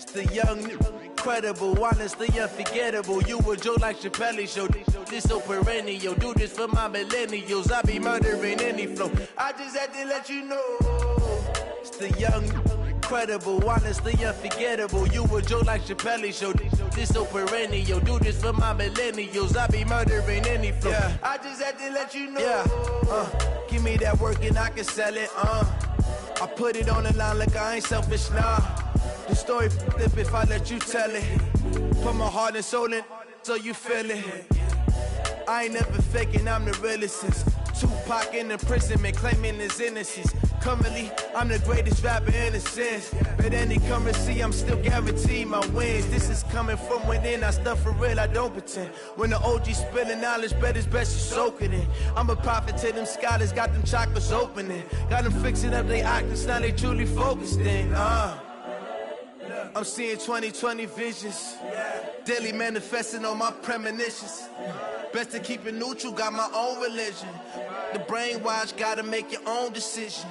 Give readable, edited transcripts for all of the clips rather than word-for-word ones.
It's the young, incredible, honestly unforgettable. You a Joe like Chappelle show. This so perennial. Do this for my millennials. I be murdering any flow. I just had to let you know. It's the young, incredible, honestly unforgettable. You a Joe like Chappelle show. This so perennial. Do this for my millennials. I be murdering any flow. Yeah. I just had to let you know. Yeah. Give me that work and I can sell it. I put it on the line like I ain't selfish, nah. The story flip if I let you tell it. Put my heart and soul in so you feel it. I ain't never faking, I'm the realest since Tupac in imprisonment, claiming his innocence. Currently, I'm the greatest rapper in a sense. But any currency, I'm still guaranteed my wins. This is coming from within, I stuff for real, I don't pretend. When the OG spilling knowledge, bet it's best you soak it in. I'm a prophet to them scholars, got them chakras opening. Got them fixing up they octaves, now they truly focused in. I'm seeing 2020 visions, daily manifesting on my premonitions. Best to keep it neutral, got my own religion. The brainwash, gotta make your own decision.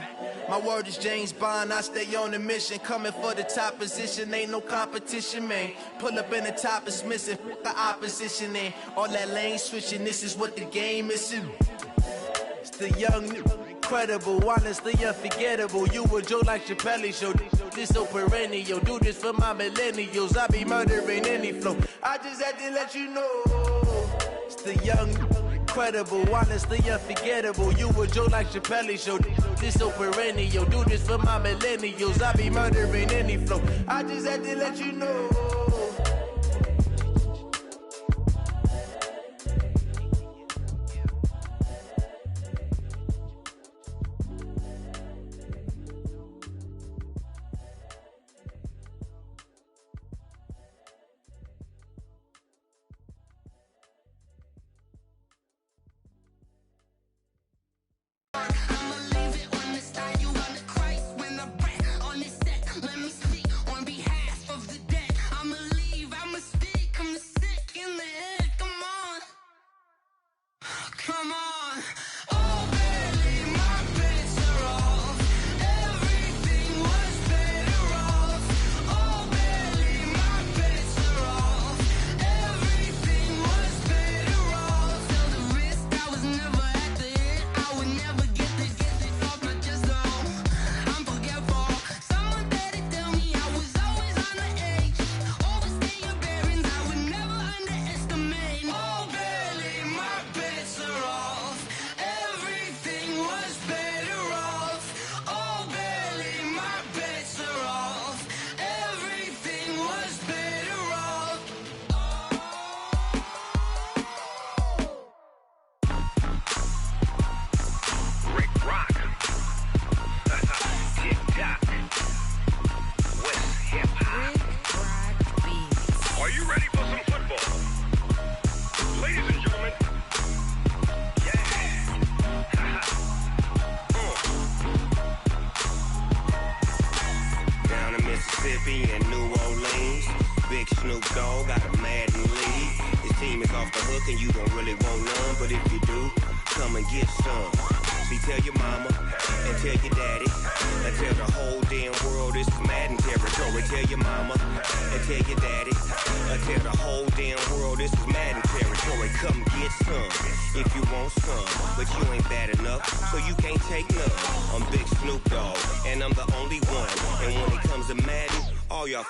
My word is James Bond, I stay on the mission. Coming for the top position, ain't no competition, man. Pull up in the top is missing, fuck the opposition, and all that lane switching, this is what the game is. It's the young, incredible, honestly unforgettable. You a Joe like Chappelle show. This so perennial. Do this for my millennials. I be murdering any flow. I just had to let you know. It's the young, incredible, honestly unforgettable. You a Joe like Chappelle show. This so perennial. Do this for my millennials. I be murdering any flow. I just had to let you know.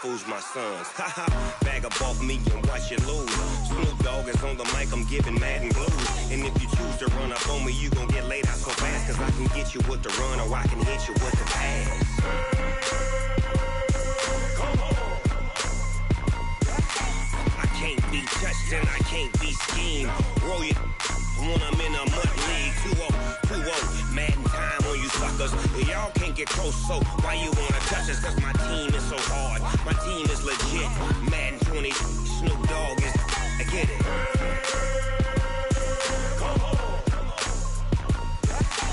Fools my sons. Haha, bag up off me and watch you lose. Snoop Dogg is on the mic, I'm giving Madden blues. And if you choose to run up on me, you gon' get laid out so fast. Cause I can get you with the run or I can hit you with the pass. Come on. I can't be touched and I can't be schemed. Roll you when I'm in a mud league. 2-0, 2-0, Madden time on you suckers. Y'all can't get close, so why you wanna touch us? Cause my team is so hard, my team is legit. Madden 20, Snoop Dogg is, I get it.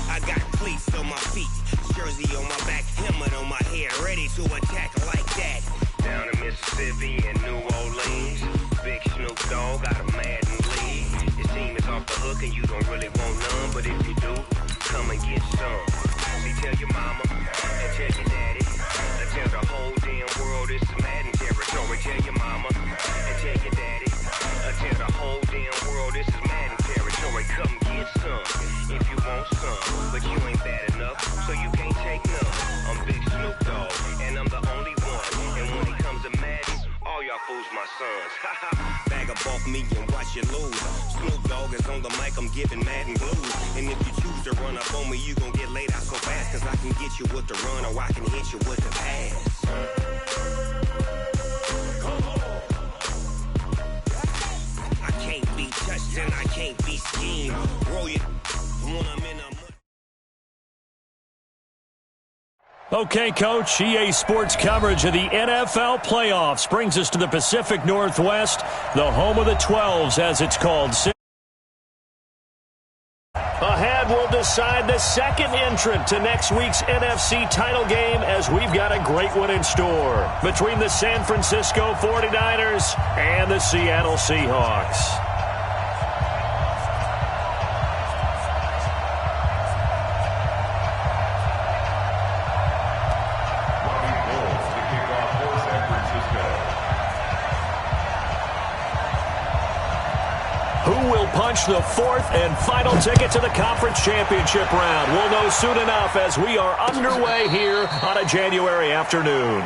I got cleats on my feet, jersey on my back, helmet on my head, ready to attack like that. Down in Mississippi and New Orleans, big Snoop Dogg got a Madden lead. Your team is off the hook and you don't really want none, but if you do, come and get some. See, tell your mama and tell your daddy, and tell the whole damn world it's Madden territory. sons. Bag up off me and watch you lose. Snoop Dogg is on the mic, I'm giving mad and blues. And if you choose to run up on me, you gon' get laid out so fast. Cause I can get you with the run or I can hit you with the pass. I can't be touched and I can't be schemed. Roll you when I'm in a... Okay, Coach, EA Sports coverage of the NFL playoffs brings us to the Pacific Northwest, the home of the 12s, as it's called. Ahead, we'll decide the second entrant to next week's NFC title game, as we've got a great one in store between the San Francisco 49ers and the Seattle Seahawks. Who will punch the fourth and final ticket to the conference championship round? We'll know soon enough as we are underway here on a January afternoon.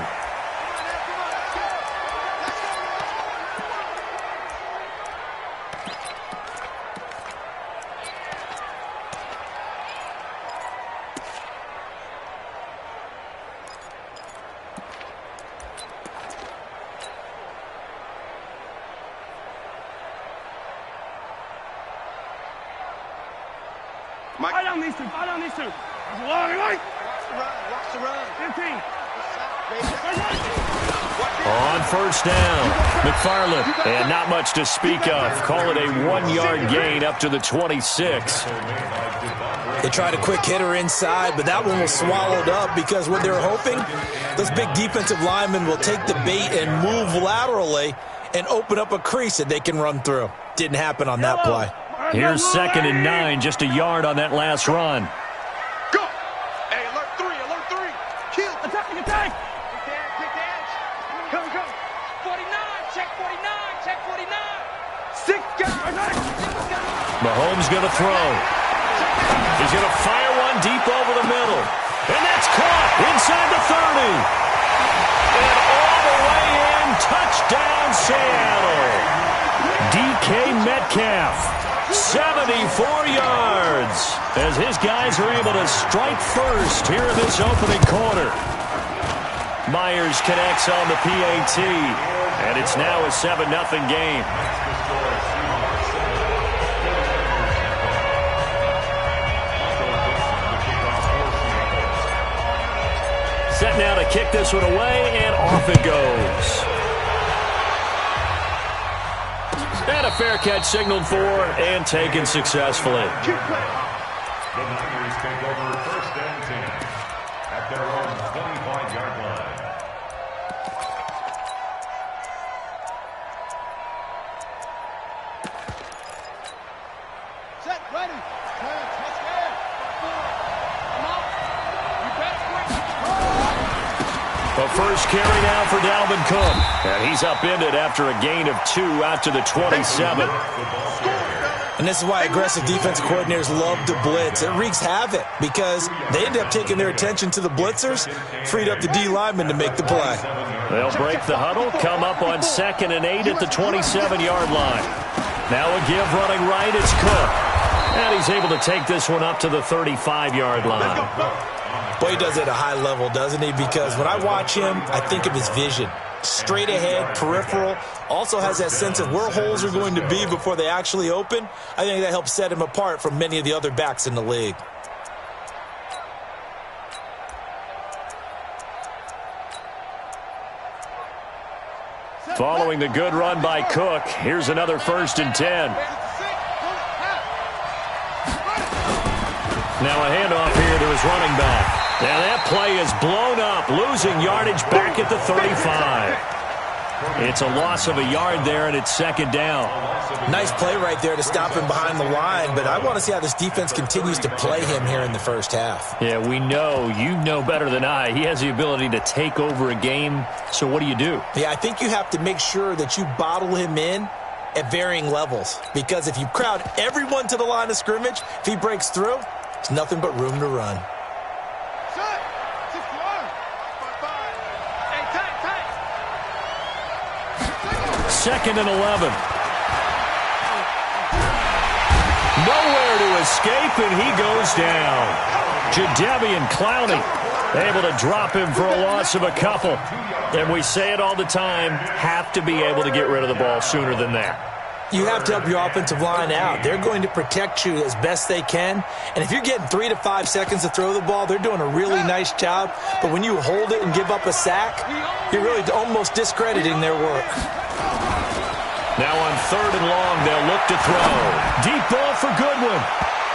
Fight on these two. Watch the run. 15. On first down, McFarland, and not much to speak of. Call it a 1-yard gain up to the 26. They tried a quick hitter inside, but that one was swallowed up because what they were hoping, those big defensive linemen will take the bait and move laterally and open up a crease that they can run through. Didn't happen on that play. Here's 2nd and 9, just a yard on that last run. Go! Hey, alert 3. Kill. Attack. Quick edge. Come. 49, check 49. 6 guys. Mahomes going to throw. He's going to fire one deep over the middle. And that's caught inside the 30. And all the way in, touchdown Seattle. DK Metcalf. 74 yards as his guys are able to strike first here in this opening quarter. Myers connects on the PAT, and it's now a 7-0 game. Set now to kick this one away, and off it goes. And a fair catch signaled for and taken successfully. The Niners take over 1st and 10 at their own 25-yard line. Set, ready. The first carry now for Dalvin Cook. And he's upended after a gain of 2 out to the 27. And this is why aggressive defensive coordinators love to blitz. It wreaks havoc because they end up taking their attention to the blitzers, freed up the D lineman to make the play. They'll break the huddle, come up on 2nd and 8 at the 27-yard line. Now a give running right, it's Cook. And he's able to take this one up to the 35-yard line. Boy, he does it at a high level, doesn't he? Because when I watch him, I think of his vision. Straight ahead, peripheral, also has that sense of where holes are going to be before they actually open. I think that helps set him apart from many of the other backs in the league. Following the good run by Cook, here's another 1st and 10. Now a handoff here to his running back. Now that play is blown up, losing yardage back at the 35. It's a loss of a yard there, and it's 2nd down. Nice play right there to stop him behind the line, but I want to see how this defense continues to play him here in the first half. Yeah, we know. You know better than I. He has the ability to take over a game, so what do you do? Yeah, I think you have to make sure that you bottle him in at varying levels, because if you crowd everyone to the line of scrimmage, if he breaks through, it's nothing but room to run. 2nd and 11. Nowhere to escape, and he goes down. Jadeveon Clowney able to drop him for a loss of a couple. And we say it all the time, have to be able to get rid of the ball sooner than that. You have to help your offensive line out. They're going to protect you as best they can. And if you're getting 3 to 5 seconds to throw the ball, they're doing a really nice job. But when you hold it and give up a sack, you're really almost discrediting their work. Now on 3rd and long, they'll look to throw. Deep ball for Goodwin.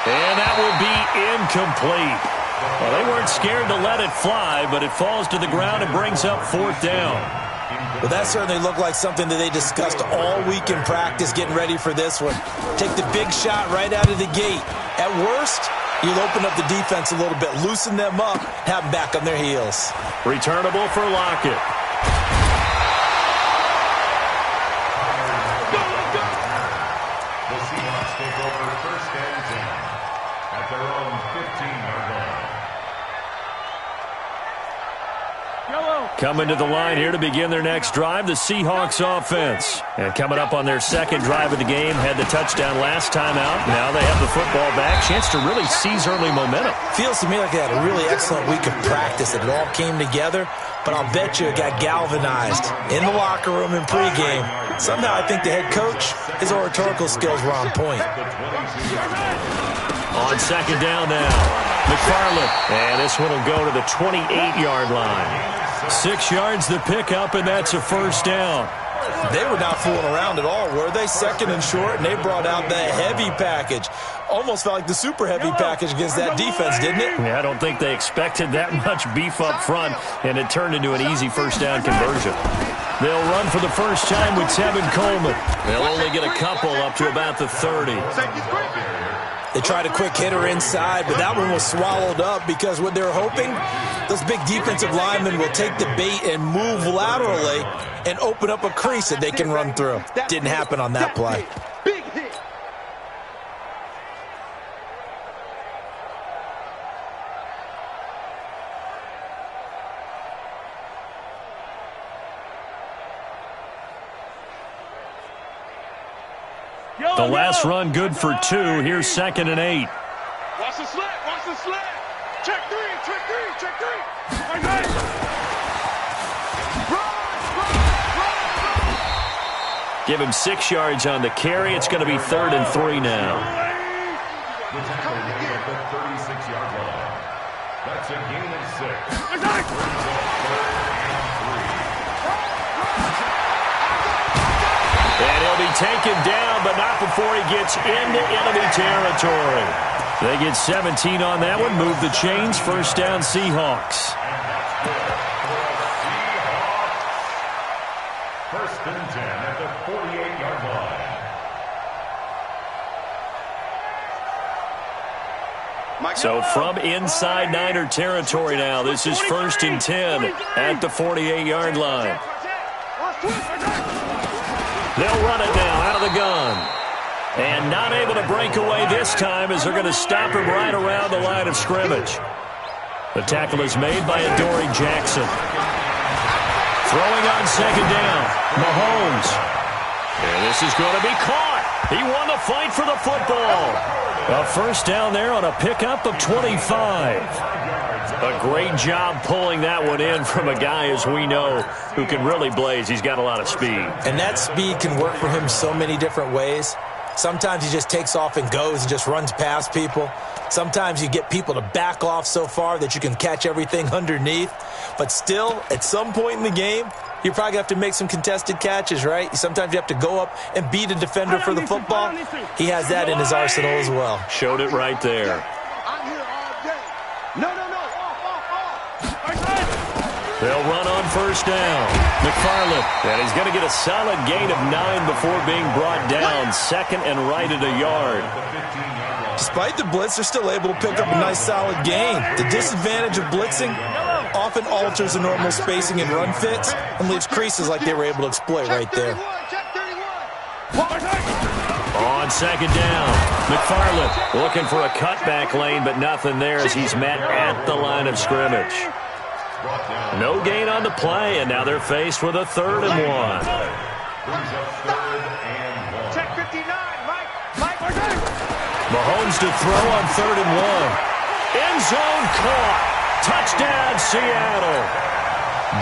And that will be incomplete. Well, they weren't scared to let it fly, but it falls to the ground and brings up 4th down. Well, that certainly looked like something that they discussed all week in practice getting ready for this one. Take the big shot right out of the gate. At worst, you'll open up the defense a little bit, loosen them up, have them back on their heels. Returnable for Lockett. The Seahawks take over 1st and 10 at their own 15-yard line. Coming to the line here to begin their next drive, the Seahawks offense. And coming up on their 2nd drive of the game, had the touchdown last time out. Now they have the football back. Chance to really seize early momentum. Feels to me like they had a really excellent week of practice. It all came together, but I'll bet you it got galvanized in the locker room in pregame. Somehow I think the head coach, his oratorical skills were on point. On 2nd down now, McFarland. And this one will go to the 28-yard line. 6 yards the pickup, and that's a 1st down. They were not fooling around at all, were they? 2nd and short, and they brought out the heavy package. Almost felt like the super heavy package against that defense, didn't it? Yeah, I don't think they expected that much beef up front, and it turned into an easy 1st down conversion. They'll run for the first time with Tevin Coleman. They'll only get a couple up to about the 30. They tried a quick hitter inside, but that one was swallowed up because what they're hoping, those big defensive linemen will take the bait and move laterally and open up a crease that they can run through. Didn't happen on that play. Big hit. The last run good for 2. Here's 2nd and 8. Watch the slant. Watch the slant. Check 3. Check 3. Check 3. Right. Give him 6 yards on the carry. It's going to be 3rd and 3 now. The tackle made at the 36-yard line. That's a gain of 6. And he'll be taken down, but not before he gets into enemy territory. They get 17 on that one. Move the chains. 1st down, Seahawks. 1st and 10 at the 48-yard line. So from inside Niner territory now, this is 1st and 10 at the 48-yard line. They'll run it now out of the gun. And not able to break away this time as they're going to stop him right around the line of scrimmage. The tackle is made by Adoree Jackson. Throwing on 2nd down, Mahomes. And this is going to be caught. He won the fight for the football. A 1st down there on a pickup of 25. A great job pulling that one in from a guy, as we know, who can really blaze. He's got a lot of speed. And that speed can work for him so many different ways. Sometimes he just takes off and goes and just runs past people. Sometimes you get people to back off so far that you can catch everything underneath. But still, at some point in the game, you probably have to make some contested catches, right? Sometimes you have to go up and beat a defender for the football. He has that in his arsenal as well. Showed it right there. I'm here all day. No. They'll run on 1st down. McFarland. And he's going to get a solid gain of 9 before being brought down. 2nd and right at a yard. Despite the blitz, they're still able to pick up a nice solid gain. The disadvantage of blitzing often alters the normal spacing and run fits and leaves creases like they were able to exploit right there. On 2nd down, McFarland looking for a cutback lane, but nothing there as he's met at the line of scrimmage. No gain on the play, and now they're faced with a 3rd and 1. Brings up 3rd and 1. Check 59, Mike. Mahomes to throw on 3rd and 1. End zone caught. Touchdown, Seattle.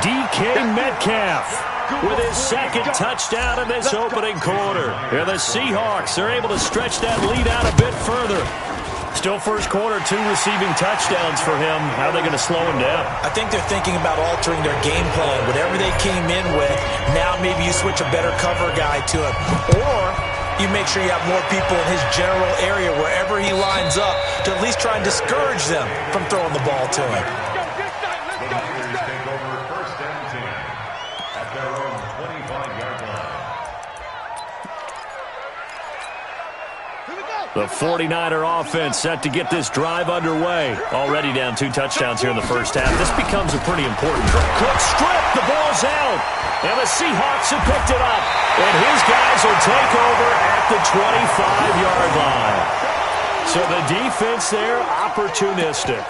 DK Metcalf with his second touchdown in this opening quarter. And the Seahawks are able to stretch that lead out a bit further. Still first quarter, 2 receiving touchdowns for him. How are they going to slow him down? I think they're thinking about altering their game plan. Whatever they came in with, now maybe you switch a better cover guy to him. Or you make sure you have more people in his general area wherever he lines up to at least try and discourage them from throwing the ball to him. The Niners take over 1st and 10 at their own 25-yard line. The 49er offense set to get this drive underway. Already down 2 touchdowns here in the first half. This becomes a pretty important drive. Quick strip. The ball's out. And the Seahawks have picked it up. And his guys will take over at the 25-yard line. So the defense there, opportunistic.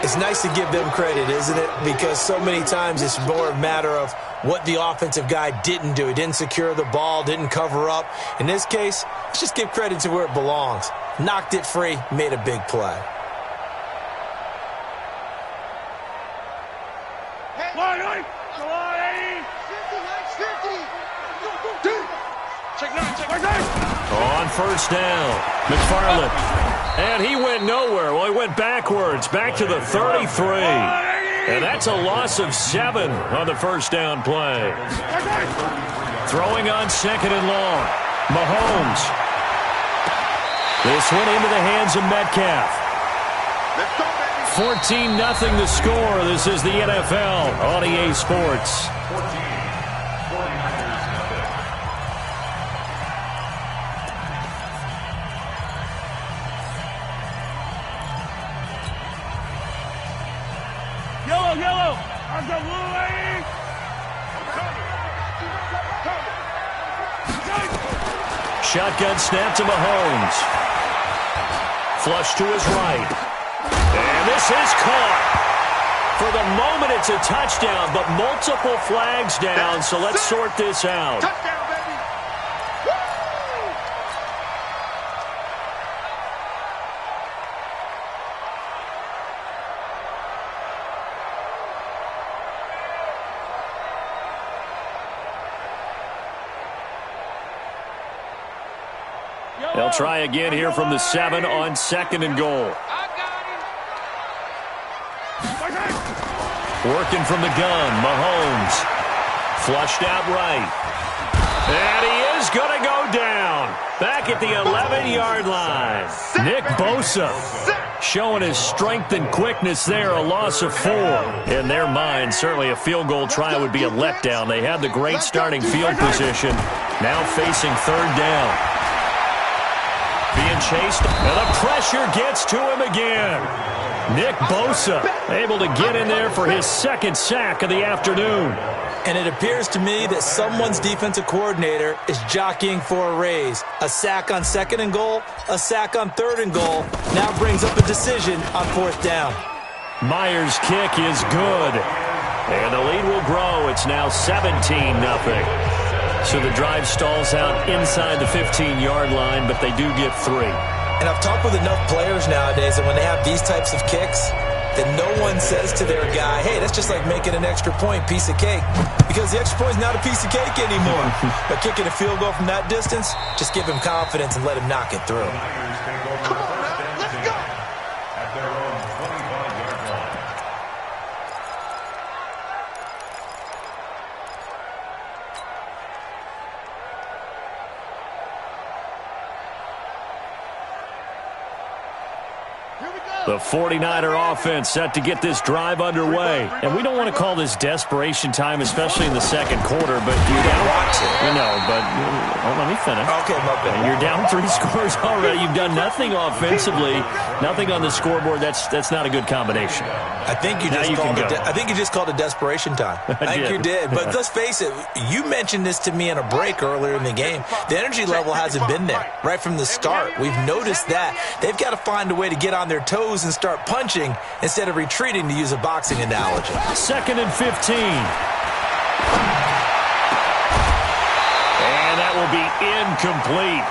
It's nice to give them credit, isn't it? Because so many times it's more a matter of what the offensive guy didn't do. He didn't secure the ball, didn't cover up. In this case, let's just give credit to where it belongs. Knocked it free, made a big play. On first down, McFarland. And he went nowhere. Well, he went backwards, back to the 33. And that's a loss of 7 on the first down play. Throwing on 2nd and long. Mahomes. This one into the hands of Metcalf. 14-0 the score. This is the NFL on EA Sports. 14. 49ers nothing. Yellow. I've got blue lane. Shotgun snap to Mahomes. Flush to his right. And this is caught. For the moment, it's a touchdown, but multiple flags down, so let's sort this out. Touchdown, baby. They'll try again here from the 7 on 2nd and goal. Working from the gun, Mahomes. Flushed out right. And he is going to go down. Back at the 11-yard line. Nick Bosa showing his strength and quickness there, a loss of 4. In their mind, certainly a field goal try would be a letdown. They had the great starting field position. Now facing 3rd down. Being chased, and the pressure gets to him again. Nick Bosa able to get in there for his 2nd sack of the afternoon. And it appears to me that someone's defensive coordinator is jockeying for a raise. A sack on 2nd and goal, a sack on 3rd and goal. Now brings up a decision on 4th down. Myers' kick is good. And the lead will grow. It's now 17-0. So the drive stalls out inside the 15-yard line, but they do get 3. And I've talked with enough players nowadays that when they have these types of kicks, that no one says to their guy, hey, that's just like making an extra point, piece of cake. Because the extra point is not a piece of cake anymore. But kicking a field goal from that distance, just give him confidence and let him knock it through. Come on now, let's go. At their own 25-yard line. The 49er offense set to get this drive underway. And we don't want to call this desperation time, especially in the 2nd quarter, but you're down. Let me finish. Okay, my bad. You're down 3 scores already. You've done nothing offensively, nothing on the scoreboard. That's not a good combination. I think you just called it desperation time. I think you did. But let's face it, you mentioned this to me in a break earlier in the game. The energy level hasn't been there right from the start. We've noticed that. They've got to find a way to get on their toes and start punching instead of retreating, to use a boxing analogy. 2nd and 15. And be incomplete.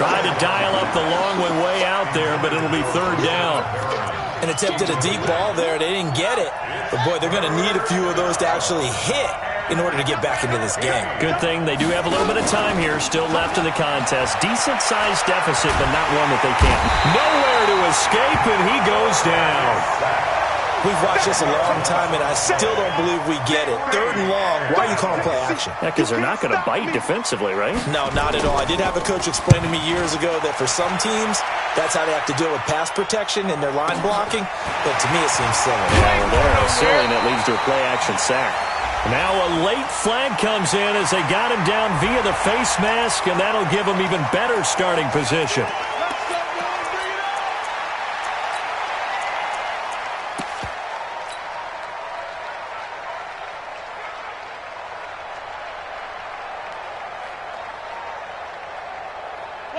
Tried to dial up the long one way out there, but it'll be third down. And attempted a deep ball there. They didn't get it. But, boy, they're going to need a few of those to actually hit in order to get back into this game. Good thing they do have a little bit of time here still left in the contest. Decent-sized deficit, but not one that they can't. Nowhere to escape, and he goes down. We've watched this a long time, and I still don't believe we get it. Third and long, why are you calling play action? Yeah, because they're not going to bite defensively, right? No, not at all. I did have a coach explain to me years ago that for some teams, that's how they have to deal with pass protection and their line blocking. But to me, it seems silly. Yeah, well, they're silly, and it leads to a play action sack. Now a late flag comes in as they got him down via the face mask, and that'll give him even better starting position.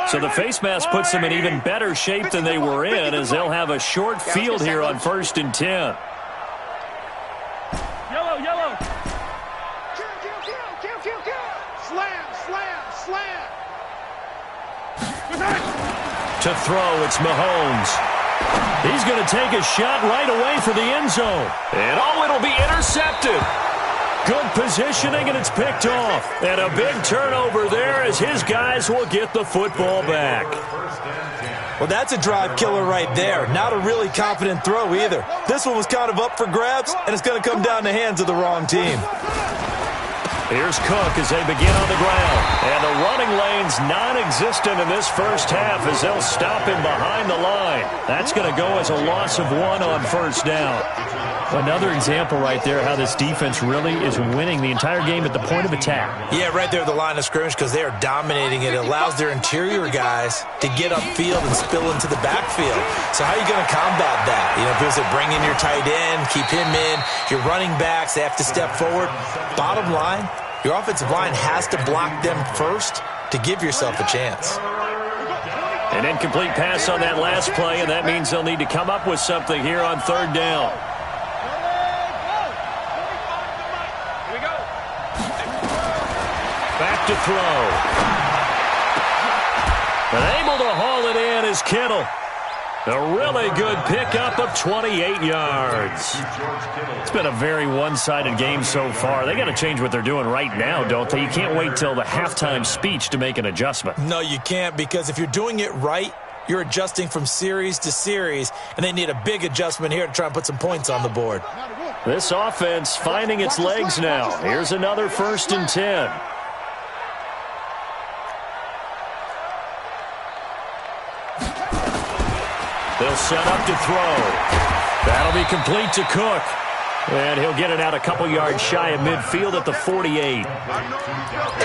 So the face mask puts them in even better shape than they were in, as they'll have a short field here on 1st and 10. Yellow. Kill. Slam. To throw, it's Mahomes. He's going to take a shot right away for the end zone. And it'll be intercepted. Good positioning, and it's picked off. And a big turnover there as his guys will get the football back. Well, that's a drive killer right there. Not a really confident throw either. This one was kind of up for grabs, and it's going to come down the hands of the wrong team. Here's Cook as they begin on the ground. And the running lane's non-existent in this first half as they'll stop him behind the line. That's going to go as a loss of 1 on 1st down. Another example right there how this defense really is winning the entire game at the point of attack. Yeah, right there at the line of scrimmage because they are dominating it. It allows their interior guys to get upfield and spill into the backfield. So how are you going to combat that? You know, if it bring in your tight end, keep him in, your running backs, they have to step forward. Bottom line, your offensive line has to block them first to give yourself a chance. An incomplete pass on that last play, and that means they'll need to come up with something here on 3rd down. Back to throw. And able to haul it in is Kittle. A really good pickup of 28 yards. It's been a very one-sided game so far. They got to change what they're doing right now, don't they? You can't wait till the halftime speech to make an adjustment. No, you can't, because if you're doing it right, you're adjusting from series to series, and they need a big adjustment here to try and put some points on the board. This offense finding its legs now. Here's another 1st and 10. They'll set up to throw. That'll be complete to Cook. And he'll get it out a couple yards shy of midfield at the 48.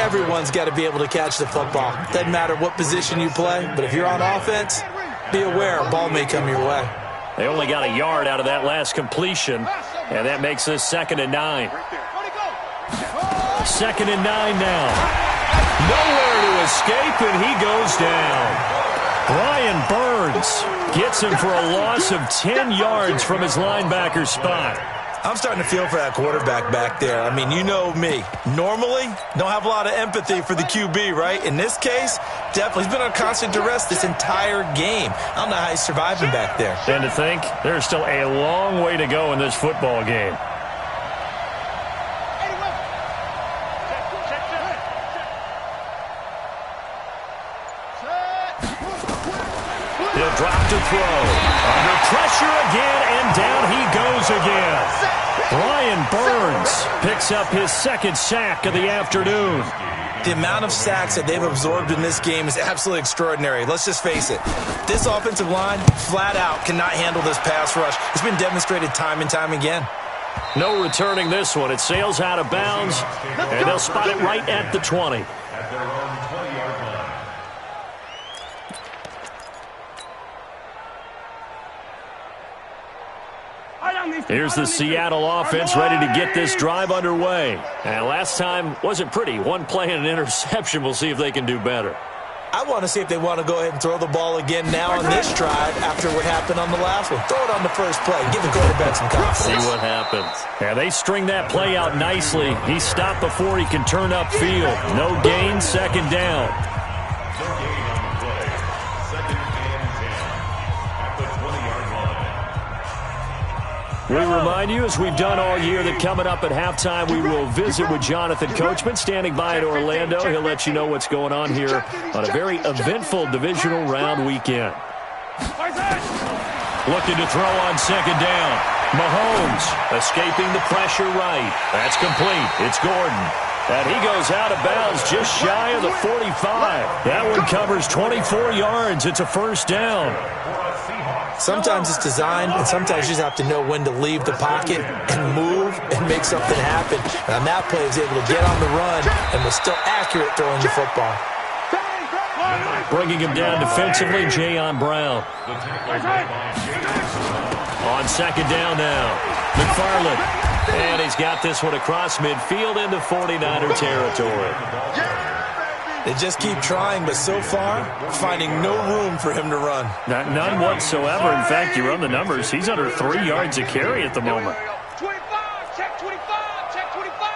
Everyone's got to be able to catch the football. Doesn't matter what position you play, but if you're on offense, be aware a ball may come your way. They only got a yard out of that last completion, and that makes this 2nd and 9. 2nd and 9 now. Nowhere to escape, and he goes down. Brian Burns gets him for a loss of 10 yards from his linebacker spot. I'm starting to feel for that quarterback back there. I mean, you know me. Normally, don't have a lot of empathy for the QB, right? In this case, definitely. He's been on constant duress this entire game. I don't know how he's surviving back there. And to think, there's still a long way to go in this football game. He'll drop to throw. Under pressure again, and down he goes again. Brian Burns picks up his 2nd sack of the afternoon. The amount of sacks that they've absorbed in this game is absolutely extraordinary. Let's just face it. This offensive line, flat out, cannot handle this pass rush. It's been demonstrated time and time again. No returning this one. It sails out of bounds, and they'll spot it right at the 20. At their own 20-yard line. Here's the Seattle offense ready to get this drive underway. And last time wasn't pretty. One play and an interception. We'll see if they can do better. I want to see if they want to go ahead and throw the ball again now on this drive after what happened on the last one. Throw it on the first play. Give the quarterback some confidence. See what happens. Yeah, they string that play out nicely. He stopped before he can turn upfield. No gain, second down. No gain on the play. Second and 10 at the 20-yard line. We remind you, as we've done all year, that coming up at halftime, we will visit with Jonathan Coachman, standing by in Orlando. He'll let you know what's going on here on a very eventful divisional round weekend. Looking to throw on second down. Mahomes escaping the pressure right. That's complete. It's Gordon. And he goes out of bounds just shy of the 45. That one covers 24 yards. It's a first down. Sometimes it's designed, and sometimes you just have to know when to leave the pocket and move and make something happen. And on that play, he was able to get on the run and was still accurate throwing the football. Bringing him down defensively, Jayon Brown. On second down now, McFarland. And he's got this one across midfield into 49er territory. They just keep trying, but so far, finding no room for him to run. None whatsoever. In fact, you run the numbers, he's under 3 yards a carry at the moment. 25, check 25, check 25.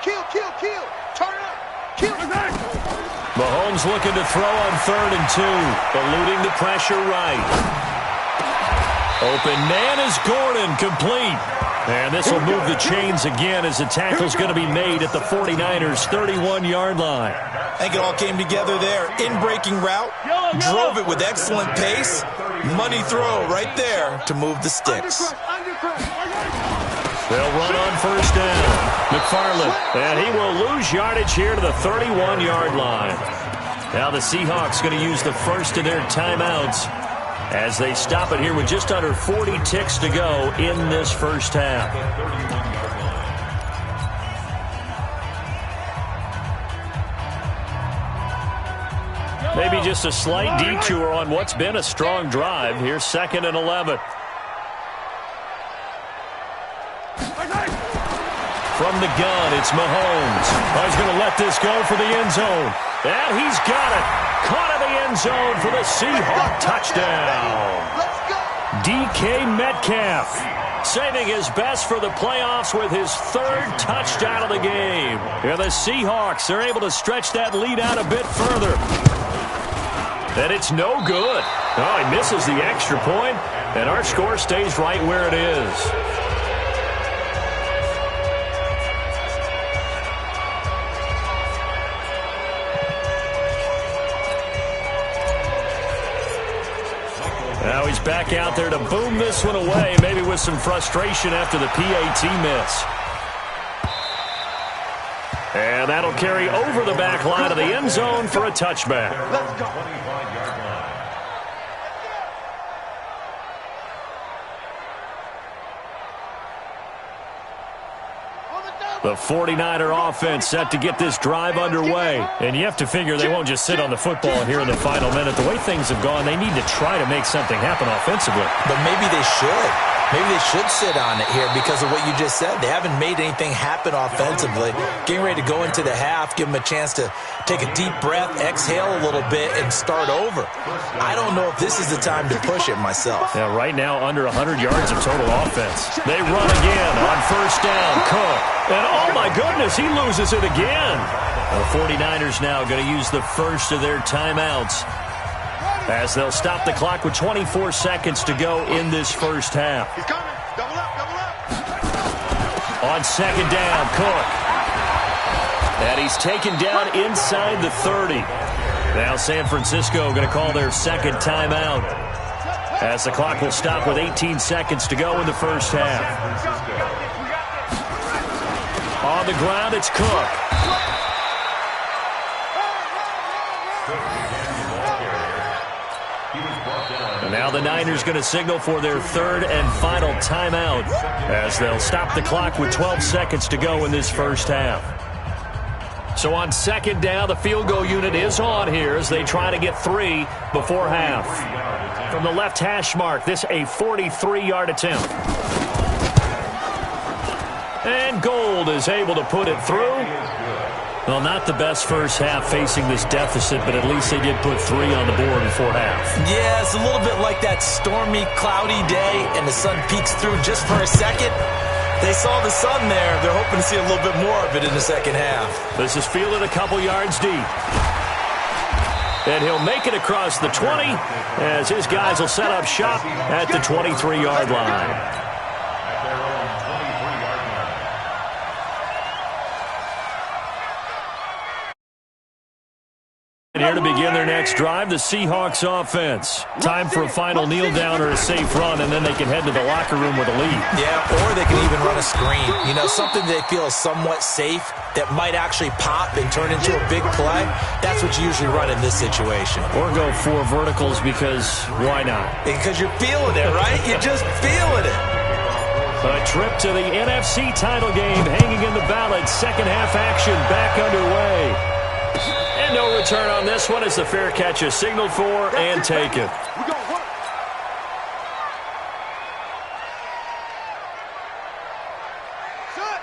Kill, kill, kill. Turn it up. Kill. Mahomes looking to throw on 3rd and 2. Eluding the pressure right. Open man is Gordon, complete. And this will move the chains again as the tackle's going to be made at the 49ers' 31-yard line. I think it all came together there. In-breaking route, drove it with excellent pace. Money throw right there to move the sticks. They'll run on first down. McFarland, and he will lose yardage here to the 31-yard line. Now the Seahawks going to use the first of their timeouts as they stop it here with just under 40 ticks to go in this first half. Maybe just a slight detour on what's been a strong drive. Here's 2nd and 11. From the gun, it's Mahomes. He's going to let this go for the end zone. And he's got it. Caught in the end zone for the Seahawk touchdown. DK Metcalf saving his best for the playoffs with his 3rd touchdown of the game. And the Seahawks are able to stretch that lead out a bit further. And it's no good. Oh, he misses the extra point, and our score stays right where it is. Now he's back out there to boom this one away, maybe with some frustration after the PAT miss. And that'll carry over the back line of the end zone for a touchback. Let's go. 25-yard line. The 49er offense set to get this drive underway. And you have to figure they won't just sit on the football here in the final minute. The way things have gone, they need to try to make something happen offensively. But maybe they should. Maybe they should sit on it here because of what you just said. They haven't made anything happen offensively. Getting ready to go into the half, give them a chance to take a deep breath, exhale a little bit, and start over. I don't know if this is the time to push it myself. Now, right now, under 100 yards of total offense. They run again on first down. Cook. And, oh, my goodness, he loses it again. The 49ers now going to use the first of their timeouts as they'll stop the clock with 24 seconds to go in this first half. He's coming. Double up, double up. On second down, Cook. And he's taken down inside the 30. Now San Francisco going to call their second timeout as the clock will stop with 18 seconds to go in the first half. On the ground, it's Cook. And now the Niners going to signal for their 3rd and final timeout as they'll stop the clock with 12 seconds to go in this first half. So on second down, the field goal unit is on here as they try to get 3 before half. From the left hash mark, this a 43-yard attempt. And Gold is able to put it through. Well, not the best first half facing this deficit, but at least they did put 3 on the board before half. Yeah, it's a little bit like that stormy, cloudy day, and the sun peeks through just for a second. They saw the sun there. They're hoping to see a little bit more of it in the second half. This is fielded a couple yards deep. And he'll make it across the 20 as his guys will set up shop at the 23-yard line. Here to begin their next drive, the Seahawks offense. Time for a final kneel down or a safe run, and then they can head to the locker room with a lead. Yeah, or they can even run a screen. You know, something they feel is somewhat safe that might actually pop and turn into a big play. That's what you usually run in this situation. Or go 4 verticals because why not? Because you're feeling it, right? You're just feeling it. A trip to the NFC title game hanging in the balance. Second half action back underway. And no return on this one as the fair catch is signaled for and taken.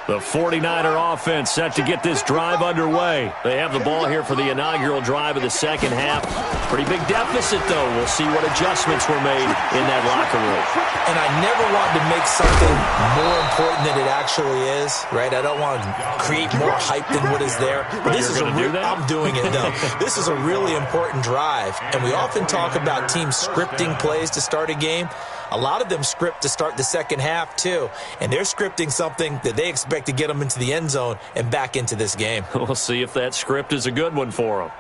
The 49er offense set to get this drive underway. They have the ball here for the inaugural drive of the second half. Pretty big deficit, though. We'll see what adjustments were made in that locker room. And I never want to make something more important than it actually is, right? I don't want to create more hype than what is there. But this is I'm doing it, though. This is a really important drive. And we often talk about teams scripting plays to start a game. A lot of them script to start the second half, too. And they're scripting something that they expect to get them into the end zone and back into this game. We'll see if that script is a good one for them.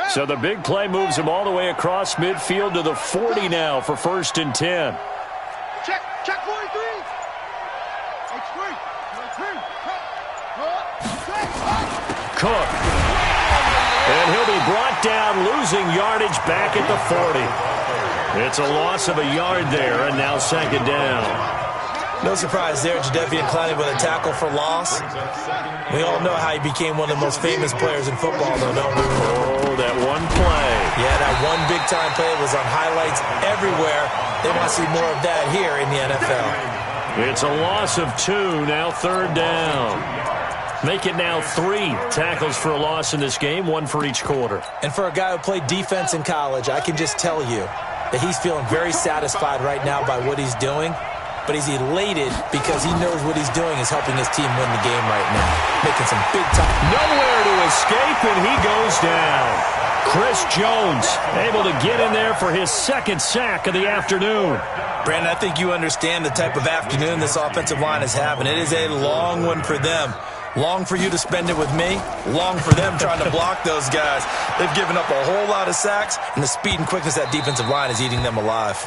So the big play moves him all the way across midfield to the 40 now for 1st and 10. Check 43. Cook. And he'll be brought down, losing yardage back at the 40. It's a loss of a yard there, and now second down. No surprise there, Jadeveon Clowney with a tackle for loss. We all know how he became one of the most famous players in football, though, don't we? Oh, that one play. Yeah, that one big-time play was on highlights everywhere. They want to see more of that here in the NFL. It's a loss of 2, now 3rd down. Make it now 3 tackles for a loss in this game, 1 for each quarter. And for a guy who played defense in college, I can just tell you that he's feeling very satisfied right now by what he's doing. But he's elated because he knows what he's doing is helping his team win the game right now. Making some big time. Nowhere to escape, and he goes down. Chris Jones able to get in there for his 2nd sack of the afternoon. Brandon, I think you understand the type of afternoon this offensive line is having. It is a long one for them. Long for you to spend it with me. Long for them trying to block those guys. They've given up a whole lot of sacks, and the speed and quickness of that defensive line is eating them alive.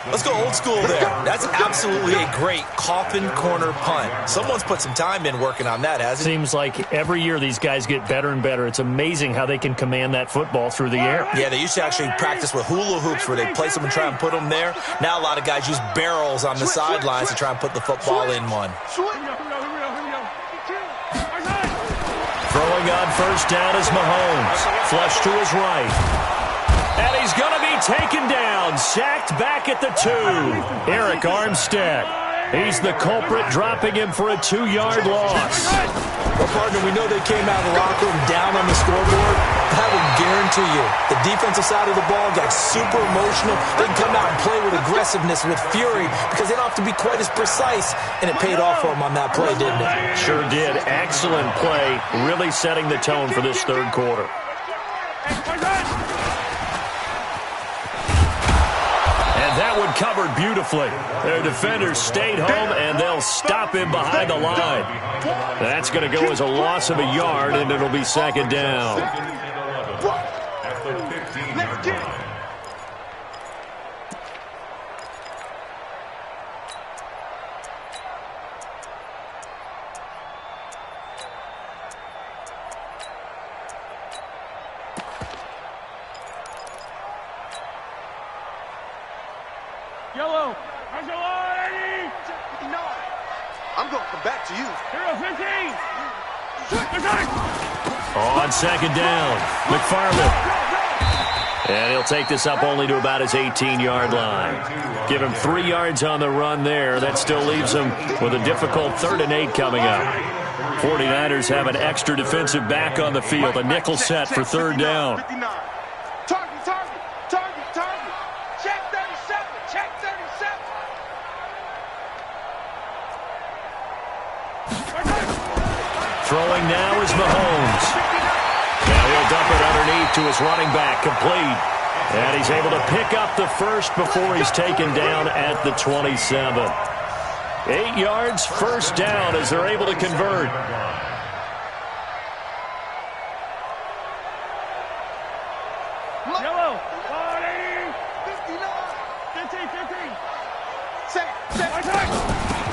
Let's go old school there. That's absolutely a great coffin corner punt. Someone's put some time in working on that, hasn't it? Seems like every year these guys get better and better. It's amazing how they can command that football through the air. Yeah, they used to actually practice with hula hoops where they place them and try and put them there. Now a lot of guys use barrels on the sidelines to try and put the football in one. Throwing on 1st down is Mahomes. Flush to his right. And he's going to be taken down. Sacked back at the 2. Eric Armstead. He's the culprit, dropping him for a 2-yard loss. Well, partner, we know they came out of the locker room down on the scoreboard. I will guarantee you, the defensive side of the ball got super emotional. They can come out and play with aggressiveness, with fury, because they don't have to be quite as precise. And it paid off for them on that play, didn't it? Sure did. Excellent play, really setting the tone for this 3rd quarter. That one covered beautifully. Their defenders stayed home, and they'll stop him behind the line. That's going to go as a loss of a yard, and it'll be 2nd down. Yellow. I'm going to come back to you. Hero 15. On 2nd down, McFarland. And he'll take this up only to about his 18-yard line. Give him 3 yards on the run there. That still leaves him with a difficult 3rd and 8 coming up. 49ers have an extra defensive back on the field. A nickel set for 3rd down. Target. Check 37. Check 37. Throwing now is Mahomes. Now he'll dump it underneath to his running back, complete. And he's able to pick up the first before he's taken down at the 27. 8 yards, 1st down as they're able to convert. Yellow. 40. 59. 15.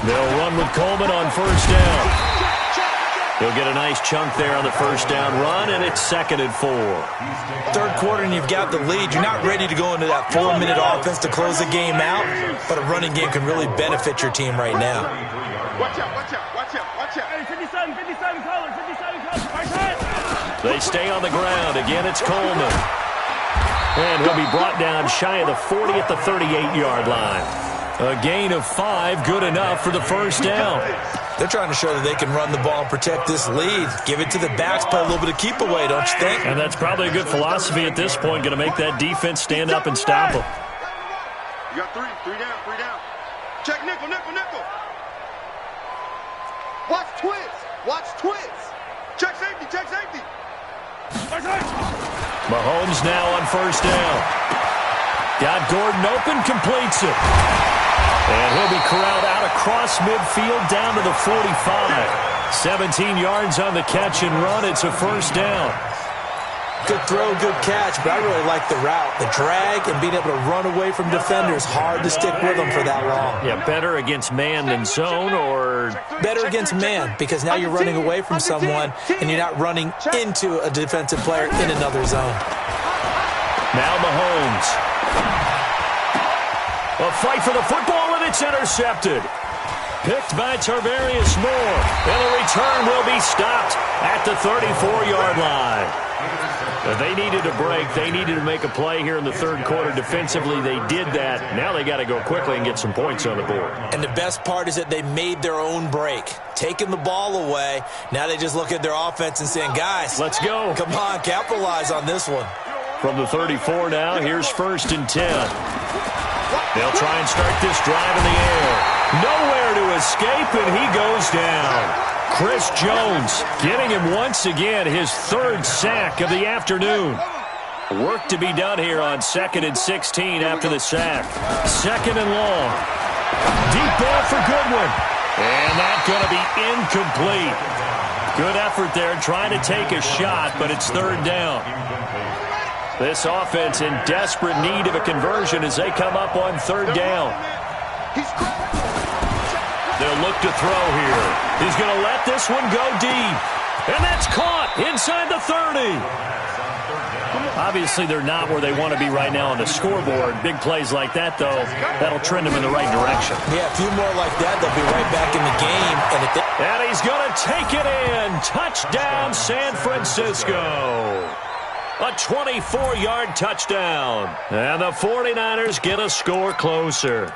They'll run with Coleman on 1st down. He'll get a nice chunk there on the 1st down run, and it's 2nd and 4. 3rd quarter and you've got the lead. You're not ready to go into that 4-minute offense to close the game out, but a running game can really benefit your team right now. Watch out. Hey, 57 colors. Right side. They stay on the ground. Again, it's Coleman. And he'll be brought down shy of the 40 at the 38-yard line. A gain of 5, good enough for the 1st down. They're trying to show that they can run the ball and protect this lead. Give it to the backs, play a little bit of keep away, don't you think? And that's probably a good philosophy at this point, going to make that defense stand up and stop them. You got 3 down. Check nickel. Watch twins. Check safety. Mahomes now on 1st down. Got Gordon open, completes it. And he'll be corralled out across midfield down to the 45. 17 yards on the catch and run. It's a 1st down. Good throw, good catch, but I really like the route. The drag and being able to run away from defenders. Hard to stick with them for that long. Yeah, better against man than zone, or better against man, because now you're running away from someone and you're not running into a defensive player in another zone. Now Mahomes. A fight for the football, and it's intercepted. Picked by Tarvarius Moore. And the return will be stopped at the 34-yard line. If they needed a break, they needed to make a play here in the 3rd quarter. Defensively, they did that. Now they got to go quickly and get some points on the board. And the best part is that they made their own break. Taking the ball away. Now they just look at their offense and saying, guys, let's go. Come on, capitalize on this one. From the 34 now, here's 1st and 10. They'll try and start this drive in the air. Nowhere to escape, and he goes down. Chris Jones getting him once again his 3rd sack of the afternoon. Work to be done here on 2nd and 16 after the sack. 2nd and long. Deep ball for Goodwin. And that's going to be incomplete. Good effort there trying to take a shot, but it's 3rd down. This offense in desperate need of a conversion as they come up on 3rd down. They'll look to throw here. He's going to let this one go deep. And that's caught inside the 30. Obviously, they're not where they want to be right now on the scoreboard. Big plays like that, though, that'll trend them in the right direction. Yeah, a few more like that, they'll be right back in the game. And he's going to take it in. Touchdown, San Francisco. A 24-yard touchdown. And the 49ers get a score closer.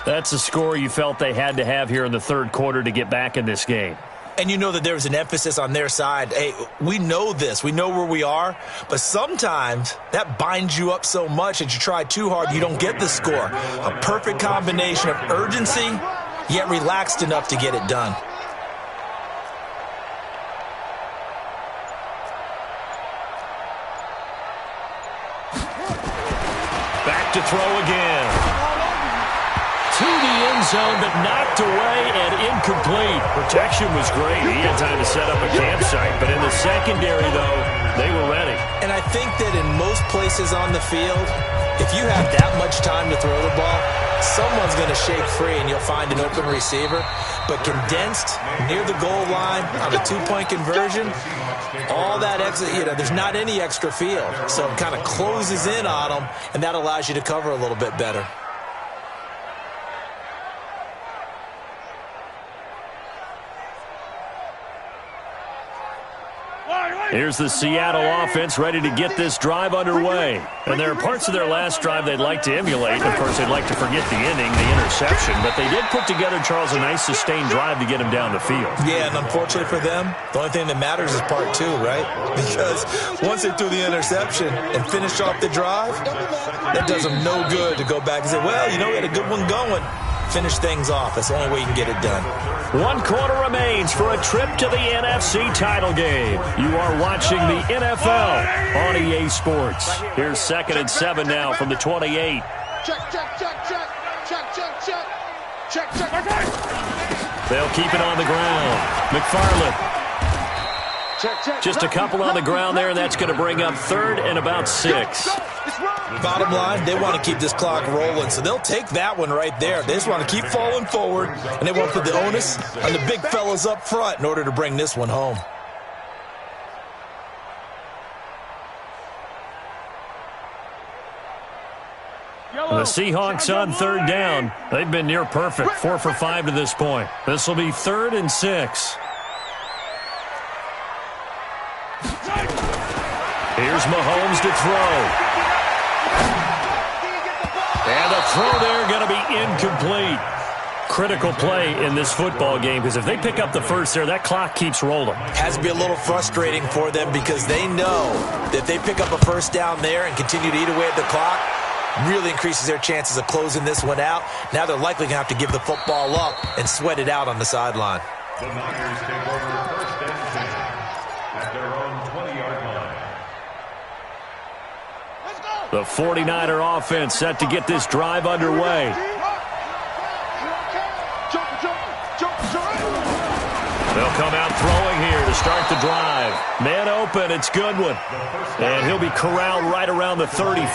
That's a score you felt they had to have here in the 3rd quarter to get back in this game. And you know that there was an emphasis on their side. Hey, we know this. We know where we are. But sometimes that binds you up so much that you try too hard, you don't get the score. A perfect combination of urgency, yet relaxed enough to get it done. Back to throw again. To the end zone, but knocked away and incomplete. Protection was great. He had time to set up a campsite, but in the secondary, though, they were ready. And I think that in most places on the field, if you have that much time to throw the ball, someone's going to shake free and you'll find an open receiver. But condensed, near the goal line, on a 2-point conversion, all that extra, there's not any extra field. So it kind of closes in on them, and that allows you to cover a little bit better. Here's the Seattle offense ready to get this drive underway. And there are parts of their last drive they'd like to emulate. Of course, they'd like to forget the inning, the interception. But they did put together, Charles, a nice sustained drive to get him down the field. Yeah, and unfortunately for them, the only thing that matters is part two, right? Because once they threw the interception and finished off the drive, that does them no good to go back and say, well, you know, we had a good one going. Finish things off. That's the only way you can get it done. 1 quarter remains for a trip to the NFC title game. You are watching the NFL on EA Sports. Here's 2nd and 7 now from the 28. Check, check, check, check, check, check, check, check, check. They'll keep it on the ground. McFarland. Just a couple on the ground there, and that's going to bring up 3rd and about 6. Bottom line, they want to keep this clock rolling, so they'll take that one right there. They just want to keep falling forward, and they want to put the onus on the big fellas up front in order to bring this one home. The Seahawks on 3rd down. They've been near perfect, 4 for 5 to this point. This will be 3rd and 6. Here's Mahomes to throw. And the throw there going to be incomplete. Critical play in this football game, because if they pick up the first there, that clock keeps rolling. Has to be a little frustrating for them because they know that if they pick up a first down there and continue to eat away at the clock, really increases their chances of closing this one out. Now they're likely going to have to give the football up and sweat it out on the sideline. The Niners take over 1st and 10 at their own 20-yard line. The 49er offense set to get this drive underway. They'll come out throwing here to start the drive. Man open, it's Goodwin. And he'll be corralled right around the 34.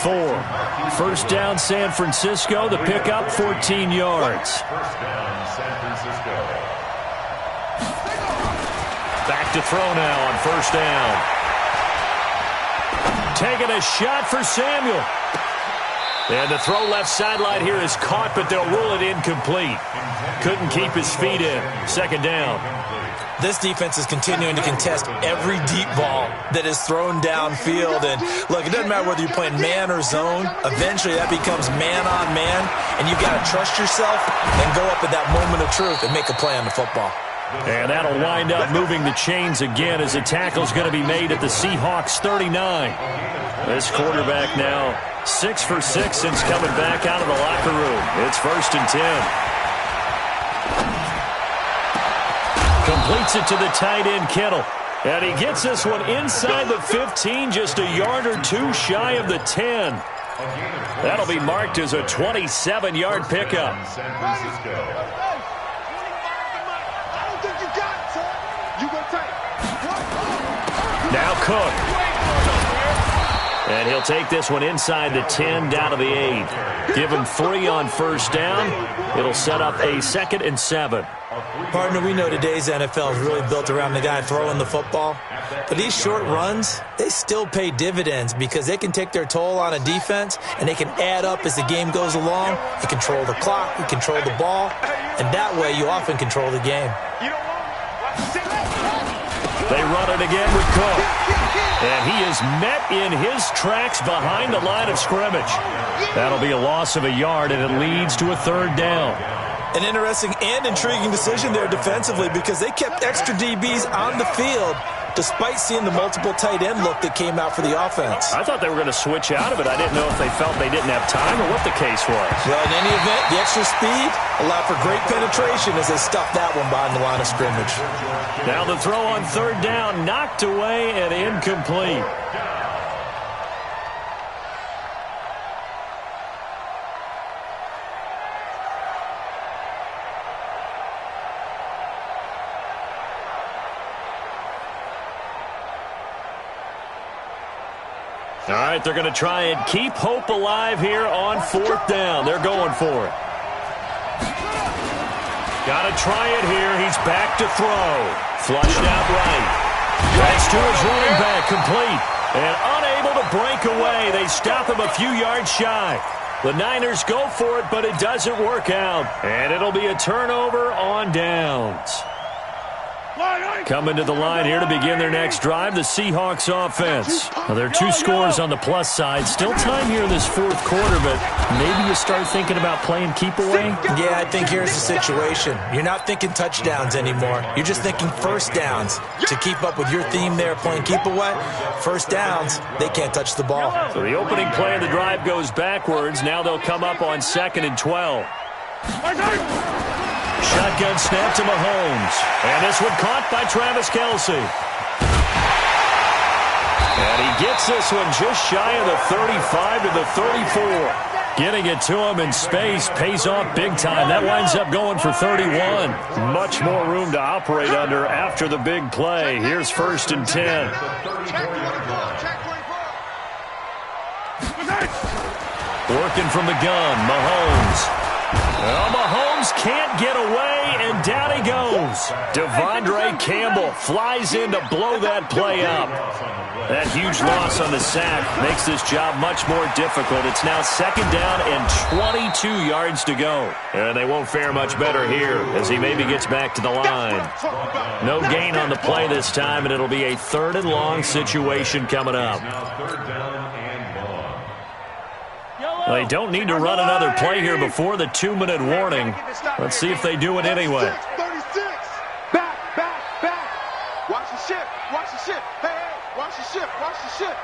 1st down, San Francisco. The pickup, 14 yards. 1st down, San Francisco. Back to throw now on 1st down. Taking a shot for Samuel. And the throw left sideline here is caught, but they'll rule it incomplete. Couldn't keep his feet in. 2nd down. This defense is continuing to contest every deep ball that is thrown downfield. And, look, it doesn't matter whether you're playing man or zone. Eventually that becomes man on man, and you've got to trust yourself and go up at that moment of truth and make a play on the football. And that'll wind up moving the chains again as a tackle's going to be made at the Seahawks 39. This quarterback now 6 for 6 since coming back out of the locker room. It's 1st and 10. Completes it to the tight end, Kittle. And he gets this one inside the 15, just a yard or two shy of the 10. That'll be marked as a 27-yard pickup. San Francisco. Now Cook. And he'll take this one inside the 10 down to the 8. Give him 3 on 1st down. It'll set up a 2nd and 7. Partner, we know today's NFL is really built around the guy throwing the football. But these short runs, they still pay dividends because they can take their toll on a defense and they can add up as the game goes along. You control the clock, you control the ball, and that way you often control the game. They run it again with Cook. And he is met in his tracks behind the line of scrimmage. That'll be a loss of a yard, and it leads to a 3rd down. An interesting and intriguing decision there defensively because they kept extra DBs on the field despite seeing the multiple tight end look that came out for the offense. I thought they were going to switch out of it. I didn't know if they felt they didn't have time or what the case was. Well, in any event, the extra speed allowed for great penetration as they stuffed that one behind the line of scrimmage. Now the throw on 3rd down, knocked away and incomplete. All right, they're going to try and keep hope alive here on 4th down. They're going for it. Got to try it here. He's back to throw. Flushed out right. That's to his running back, complete. And unable to break away. They stop him a few yards shy. The Niners go for it, but it doesn't work out. And it'll be a turnover on downs. Coming to the line here to begin their next drive, the Seahawks offense. Now, there are 2 scores on the plus side. Still time here in this fourth quarter, but maybe you start thinking about playing keep away? Yeah, I think here's the situation. You're not thinking touchdowns anymore. You're just thinking first downs. To keep up with your theme there, playing keep away, first downs, they can't touch the ball. So the opening play of the drive goes backwards. Now they'll come up on 2nd and 12. Shotgun snap to Mahomes. And this one caught by Travis Kelce. And he gets this one just shy of the 35 to the 34. Getting it to him in space pays off big time. That winds up going for 31. Much more room to operate under after the big play. Here's 1st and 10. Working from the gun, Mahomes. Well, Mahomes can't get away, and down he goes. Devondre Campbell flies in to blow that play up. That huge loss on the sack makes this job much more difficult. It's now 2nd down and 22 yards to go. And they won't fare much better here as he maybe gets back to the line. No gain on the play this time, and it'll be a 3rd and long situation coming up. They don't need to run another play here before the 2-minute warning. Let's see if they do it anyway. 36. Back. Watch the ship. Hey, watch the ship.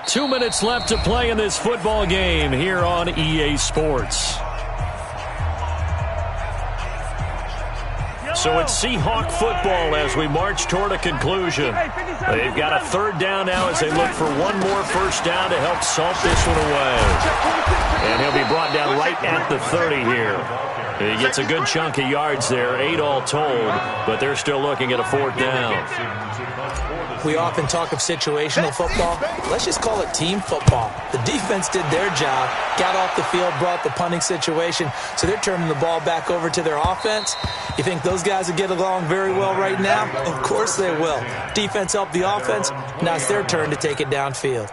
2 minutes left to play in this football game here on EA Sports. So it's Seahawk football as we march toward a conclusion. They've got a 3rd down now as they look for one more first down to help salt this one away. And he'll be brought down right at the 30 here. He gets a good chunk of yards there, 8 all told, but they're still looking at a 4th down. We often talk of situational football. Let's just call it team football. The defense did their job, got off the field, brought the punting situation, so they're turning the ball back over to their offense. You think those guys will get along very well right now? Of course they will. Defense helped the offense. Now it's their turn to take it downfield.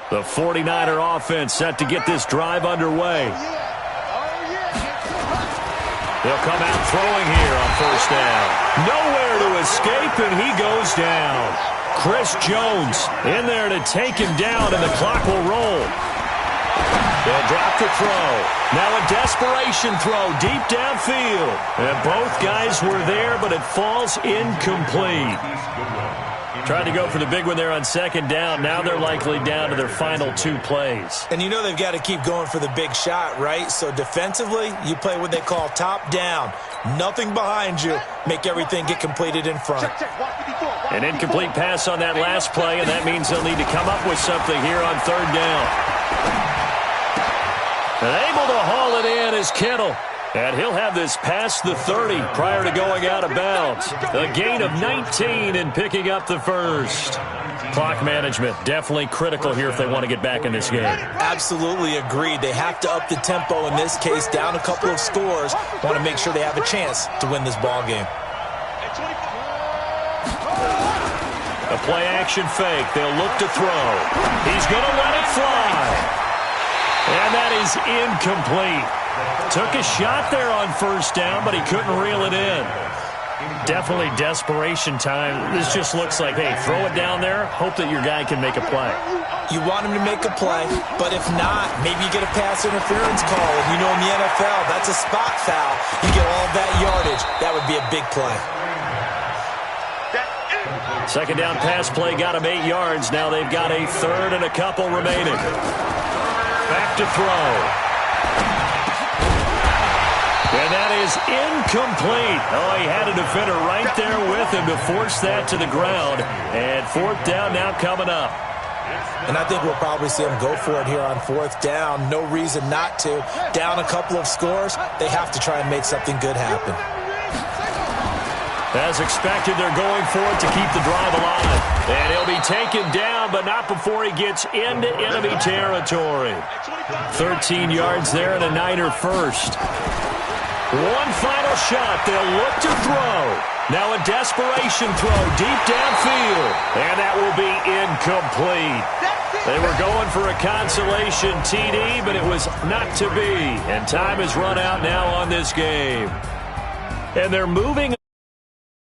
The 49er offense set to get this drive underway. They'll come out throwing here on 1st down. Nowhere to escape, and he goes down. Chris Jones in there to take him down, and the clock will roll. They'll drop the throw. Now a desperation throw deep downfield. And both guys were there, but it falls incomplete. Tried to go for the big one there on 2nd down. Now they're likely down to their final 2 plays. And you know they've got to keep going for the big shot, right? So defensively, you play what they call top down. Nothing behind you. Make everything get completed in front. An incomplete pass on that last play, and that means they'll need to come up with something here on 3rd down. And able to haul it in is Kittle. And he'll have this past the 30 prior to going out of bounds. A gain of 19 and picking up the 1st. Clock management definitely critical here if they want to get back in this game. Absolutely agreed. They have to up the tempo in this case, down a couple of scores. Want to make sure they have a chance to win this ball game. A play action fake. They'll look to throw. He's going to let it fly. And that is incomplete. Took a shot there on 1st down, but he couldn't reel it in. Definitely desperation time. This just looks like, hey, throw it down there, hope that your guy can make a play. You want him to make a play, but if not, maybe you get a pass interference call. And you know in the NFL, that's a spot foul. You get all that yardage. That would be a big play. 2nd down pass play got him 8 yards. Now they've got a 3rd and a couple remaining. Back to throw. And that is incomplete. Oh, he had a defender right there with him to force that to the ground. And 4th down now coming up. And I think we'll probably see them go for it here on 4th down. No reason not to. Down a couple of scores, they have to try and make something good happen. As expected, they're going for it to keep the drive alive. And he'll be taken down, but not before he gets into enemy territory. 13 yards there and a Niner 1st. One final shot. They'll look to throw. Now a desperation throw deep downfield. And that will be incomplete. They were going for a consolation TD, but it was not to be. And time has run out now on this game. And they're moving